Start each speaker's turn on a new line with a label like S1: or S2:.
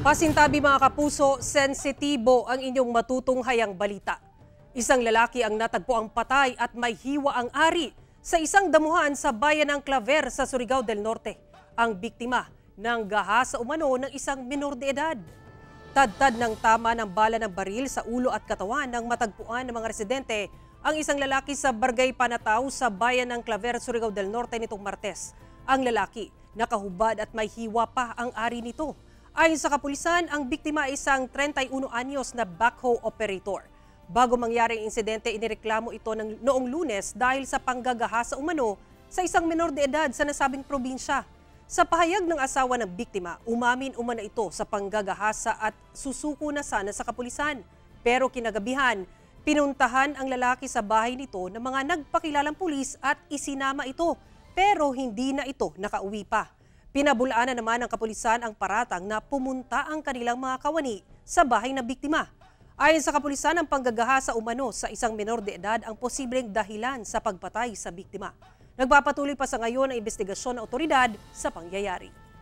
S1: Pasintabi mga kapuso, sensitibo ang inyong matutunghayang balita. Isang lalaki ang natagpo ang patay at may hiwa ang ari sa isang damuhan sa bayan ng Claver sa Surigao del Norte. Ang biktima ng gahasa umano ng isang menor de edad. Tadtad ng tama ng bala ng baril sa ulo at katawan ng matagpuan ng mga residente ang isang lalaki sa Barangay Panataw sa bayan ng Claver, Surigao del Norte nitong Martes. Ang lalaki nakahubad at may hiwa pa ang ari nito. Ayon sa kapulisan, ang biktima ay isang 31 anyos na backhoe operator. Bago mangyari ang insidente, inireklamo ito noong Lunes dahil sa panggagahasa umano sa isang menor de edad sa nasabing probinsya. Sa pahayag ng asawa ng biktima, umamin umano ito sa panggagahasa at susuko na sana sa kapulisan. Pero kinagabihan, pinuntahan ang lalaki sa bahay nito ng mga nagpakilalang pulis at isinama ito. Pero hindi na ito nakauwi pa. Pinabulaan na naman ng kapulisan ang paratang na pumunta ang kanilang mga kawani sa bahay ng biktima. Ayon sa kapulisan, ang panggagahasa umano sa isang menor de edad ang posibleng dahilan sa pagpatay sa biktima. Nagpapatuloy pa sa ngayon ang investigasyon ng otoridad sa pangyayari.